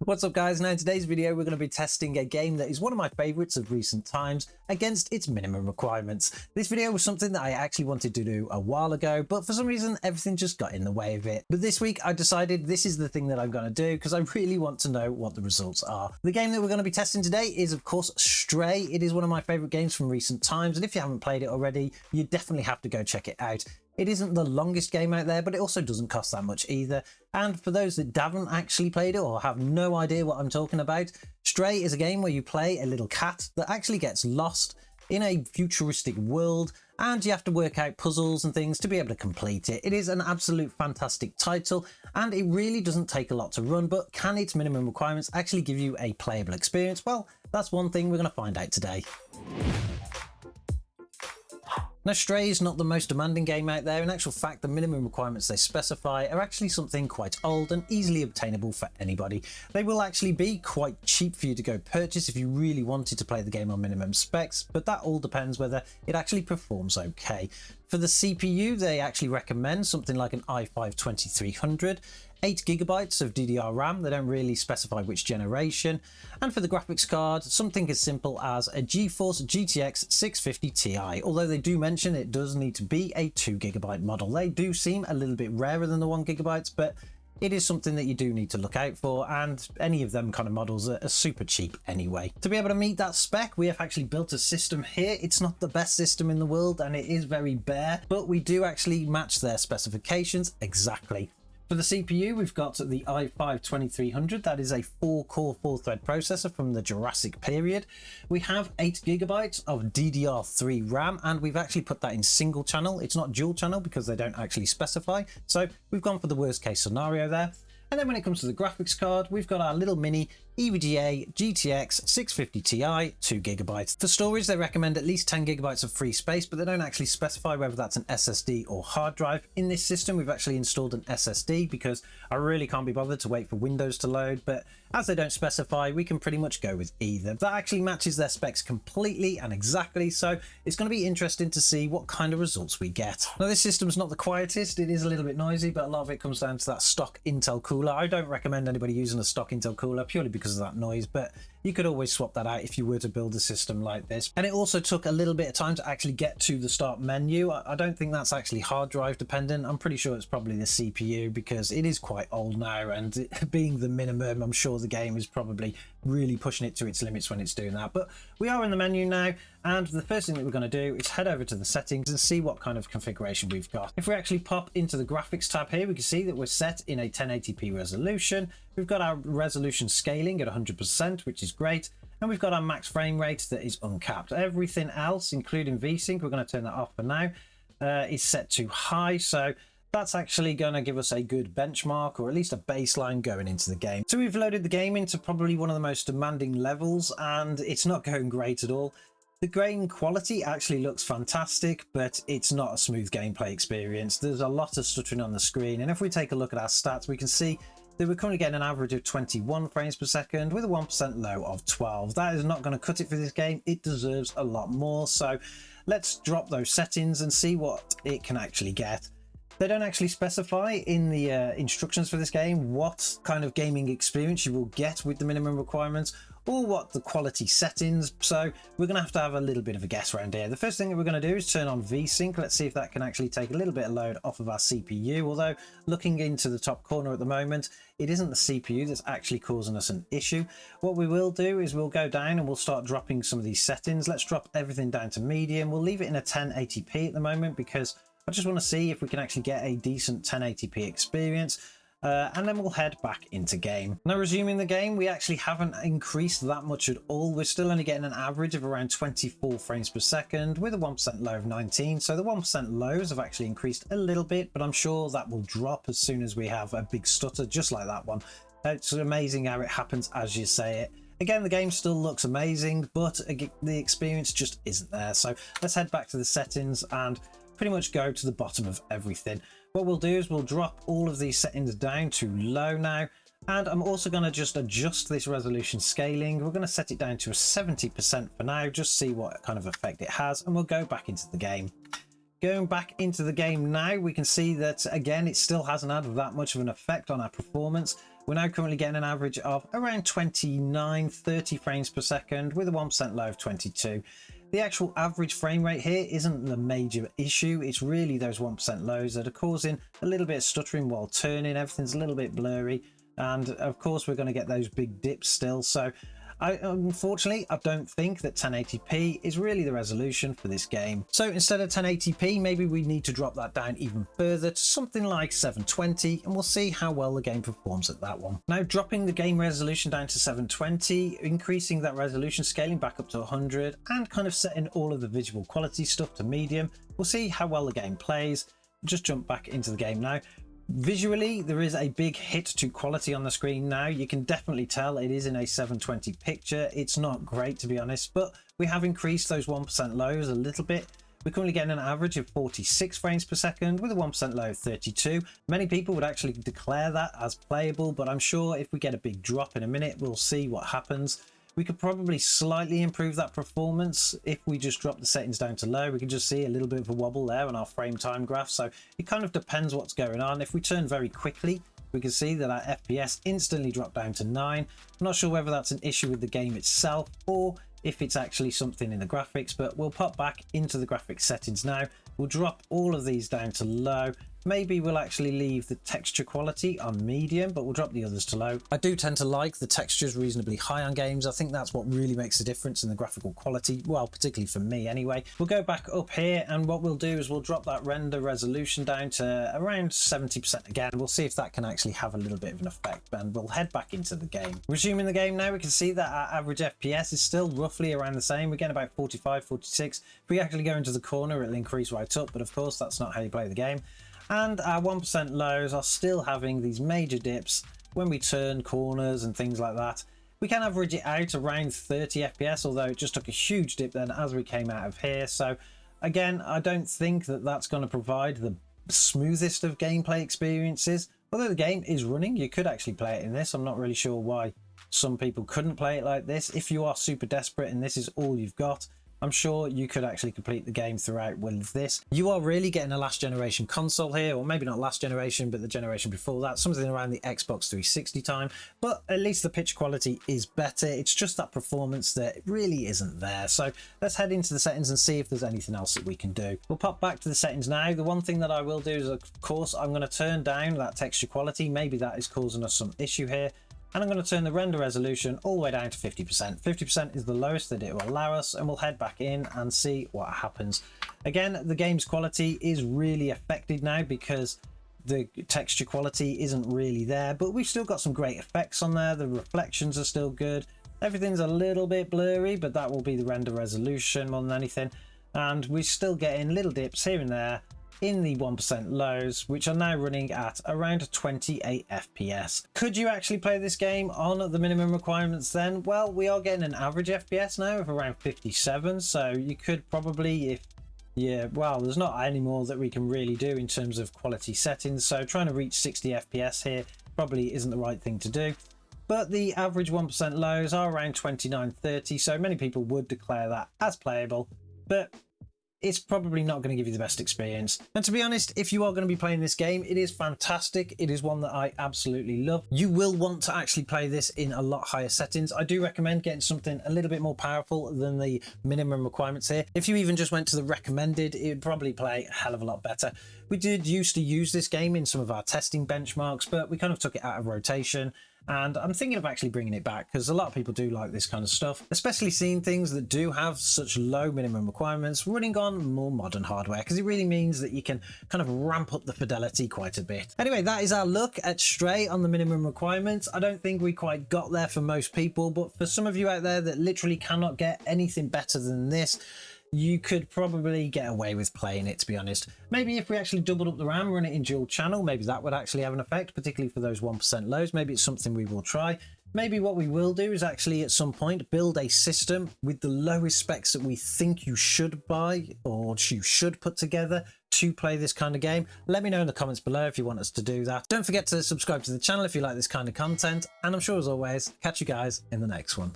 What's up guys, now in today's video we're going to be testing a game that is one of my favorites of recent times against its minimum requirements. This video was something that I actually wanted to do a while ago, but for some reason everything just got in the way of it. But this week I decided this is the thing that I'm going to do because I really want to know what the results are. The game that we're going to be testing today is of course Stray. It is one of my favorite games from recent times, and if you haven't played it already, you definitely have to go check it out. It isn't the longest game out there, but it also doesn't cost that much either. And for those that haven't actually played it or have no idea what I'm talking about, Stray is a game where you play a little cat that actually gets lost in a futuristic world, and you have to work out puzzles and things to be able to complete it. It is an absolute fantastic title, and it really doesn't take a lot to run, but can its minimum requirements actually give you a playable experience? Well, that's one thing we're going to find out today. Now, Stray is not the most demanding game out there. In actual fact, the minimum requirements they specify are actually something quite old and easily obtainable for anybody. They will actually be quite cheap for you to go purchase if you really wanted to play the game on minimum specs, but that all depends whether it actually performs okay. For the CPU, they actually recommend something like an i5-2300, 8GB of DDR RAM, they don't really specify which generation, and for the graphics card, something as simple as a Geforce GTX 650 Ti, although they do mention it does need to be a 2GB model. They do seem a little bit rarer than the 1GB, but it is something that you do need to look out for, and any of them kind of models are super cheap anyway. To be able to meet that spec, we have actually built a system here. It's not the best system in the world, and it is very bare, but we do actually match their specifications exactly. For the CPU, we've got the i5-2300. That is a 4-core, 4-thread processor from the Jurassic period. We have 8GB of DDR3 RAM, and we've actually put that in single channel. It's not dual channel because they don't actually specify. So we've gone for the worst case scenario there. And then when it comes to the graphics card, we've got our little mini Nvidia GTX 650 Ti, 2GB. For storage, they recommend at least 10GB of free space, but they don't actually specify whether that's an SSD or hard drive. In this system, we've actually installed an SSD because I really can't be bothered to wait for Windows to load, but as they don't specify, we can pretty much go with either. That actually matches their specs completely and exactly, so it's going to be interesting to see what kind of results we get. Now, this system's not the quietest. It is a little bit noisy, but a lot of it comes down to that stock Intel cooler. I don't recommend anybody using a stock Intel cooler purely because of that noise, but you could always swap that out if you were to build a system like this. And it also took a little bit of time to actually get to the start menu. I don't think that's actually hard drive dependent. I'm pretty sure it's probably the CPU because it is quite old now, and being the minimum, I'm sure the game is probably really pushing it to its limits when it's doing that. But we are in the menu now, and the first thing that we're going to do is head over to the settings and see what kind of configuration we've got. If we actually pop into the graphics tab here, we can see that we're set in a 1080p resolution. We've got our resolution scaling at 100%, which is great, and we've got our max frame rate that is uncapped. Everything else, including VSync, we're going to turn that off for now, is set to high, so that's actually going to give us a good benchmark, or at least a baseline going into the game. So we've loaded the game into probably one of the most demanding levels, and it's not going great at all. The grain quality actually looks fantastic, but it's not a smooth gameplay experience. There's a lot of stuttering on the screen, and if we take a look at our stats, we can see that we're currently getting an average of 21 frames per second with a 1% low of 12. That is not going to cut it for this game. It deserves a lot more. So let's drop those settings and see what it can actually get. They don't actually specify in the instructions for this game what kind of gaming experience you will get with the minimum requirements or what the quality settings, so we're going to have a little bit of a guess around here. The first thing that we're going to do is turn on VSync. Let's see if that can actually take a little bit of load off of our CPU, although looking into the top corner at the moment, it isn't the CPU that's actually causing us an issue. What we will do is we'll go down and we'll start dropping some of these settings. Let's drop everything down to medium. We'll leave it in a 1080p at the moment because I just want to see if we can actually get a decent 1080p experience, and then we'll head back into game. Now, resuming the game, we actually haven't increased that much at all. We're still only getting an average of around 24 frames per second with a 1% low of 19. So the 1% lows have actually increased a little bit, but I'm sure that will drop as soon as we have a big stutter just like that one. It's amazing how it happens as you say it. Again, the game still looks amazing, but the experience just isn't there. So let's head back to the settings and pretty much go to the bottom of everything. What we'll do is we'll drop all of these settings down to low now, and I'm also going to just adjust this resolution scaling. We're going to set it down to a 70% for now, just see what kind of effect it has, and we'll go back into the game. Going back into the game now, we can see that again it still hasn't had that much of an effect on our performance. We're now currently getting an average of around 29-30 frames per second with a 1% low of 22. The actual average frame rate here isn't the major issue. It's really those 1% lows that are causing a little bit of stuttering while turning. Everything's a little bit blurry. And of course, we're going to get those big dips still. So unfortunately, I don't think that 1080p is really the resolution for this game. So instead of 1080p, maybe we need to drop that down even further to something like 720, and we'll see how well the game performs at that one. Now, dropping the game resolution down to 720, increasing that resolution, scaling back up to 100, and kind of setting all of the visual quality stuff to medium, we'll see how well the game plays. Just jump back into the game now. Visually, there is a big hit to quality on the screen now. You can definitely tell it is in a 720 picture. It's not great, to be honest, but we have increased those 1% lows a little bit. We're currently getting an average of 46 frames per second with a 1% low of 32. Many people would actually declare that as playable, but I'm sure if we get a big drop in a minute, we'll see what happens. We could probably slightly improve that performance if we just drop the settings down to low. We can just see a little bit of a wobble there on our frame time graph. So it kind of depends what's going on. If we turn very quickly, we can see that our FPS instantly dropped down to 9. I'm not sure whether that's an issue with the game itself or if it's actually something in the graphics, but we'll pop back into the graphics settings now. We'll drop all of these down to low. Maybe we'll actually leave the texture quality on medium, but we'll drop the others to low. I do tend to like the textures reasonably high on games. I think that's what really makes a difference in the graphical quality. Well, particularly for me anyway. We'll go back up here, and what we'll do is we'll drop that render resolution down to around 70% again. We'll see if that can actually have a little bit of an effect, and we'll head back into the game. Resuming the game now, we can see that our average FPS is still roughly around the same. We're getting about 45, 46. If we actually go into the corner, it'll increase right up, but of course that's not how you play the game. And our 1% lows are still having these major dips when we turn corners and things like that. We can average it out around 30 FPS, although it just took a huge dip then as we came out of here. So again, I don't think that that's going to provide the smoothest of gameplay experiences. Although the game is running, you could actually play it in this. I'm not really sure why some people couldn't play it like this. If you are super desperate and this is all you've got, I'm sure you could actually complete the game throughout with this. You are really getting a last generation console here, or maybe not last generation, but the generation before that, something around the Xbox 360 time, but at least the picture quality is better. It's just that performance that really isn't there. So let's head into the settings and see if there's anything else that we can do. We'll pop back to the settings now. The one thing that I will do is, of course, I'm going to turn down that texture quality. Maybe that is causing us some issue here. And I'm going to turn the render resolution all the way down to 50%. 50% is the lowest that it will allow us, and we'll head back in and see what happens. Again, the game's quality is really affected now because the texture quality isn't really there, but we've still got some great effects on there. The reflections are still good. Everything's a little bit blurry, but that will be the render resolution more than anything. And we're still getting little dips here and there in the 1% lows, which are now running at around 28 FPS. Could you actually play this game on the minimum requirements then? Well, we are getting an average FPS now of around 57, so you could probably, well, there's not any more that we can really do in terms of quality settings, so trying to reach 60 FPS here probably isn't the right thing to do. But the average 1% lows are around 29-30, so many people would declare that as playable, but it's probably not going to give you the best experience. And to be honest, if you are going to be playing this game, it is fantastic. It is one that I absolutely love. You will want to actually play this in a lot higher settings. I do recommend getting something a little bit more powerful than the minimum requirements here. If you even just went to the recommended, it would probably play a hell of a lot better. We did used to use this game in some of our testing benchmarks, but we kind of took it out of rotation. And I'm thinking of actually bringing it back because a lot of people do like this kind of stuff, especially seeing things that do have such low minimum requirements running on more modern hardware, because it really means that you can kind of ramp up the fidelity quite a bit. Anyway, that is our look at Stray on the minimum requirements. I don't think we quite got there for most people, but for some of you out there that literally cannot get anything better than this, you could probably get away with playing it, to be honest. Maybe if we actually doubled up the RAM, run it in dual channel, maybe that would actually have an effect, particularly for those 1% lows. Maybe it's something we will try. Maybe what we will do is actually at some point build a system with the lowest specs that we think you should buy or you should put together to play this kind of game. Let me know in the comments below if you want us to do that. Don't forget to subscribe to the channel if you like this kind of content, and I'm sure as always, catch you guys in the next one.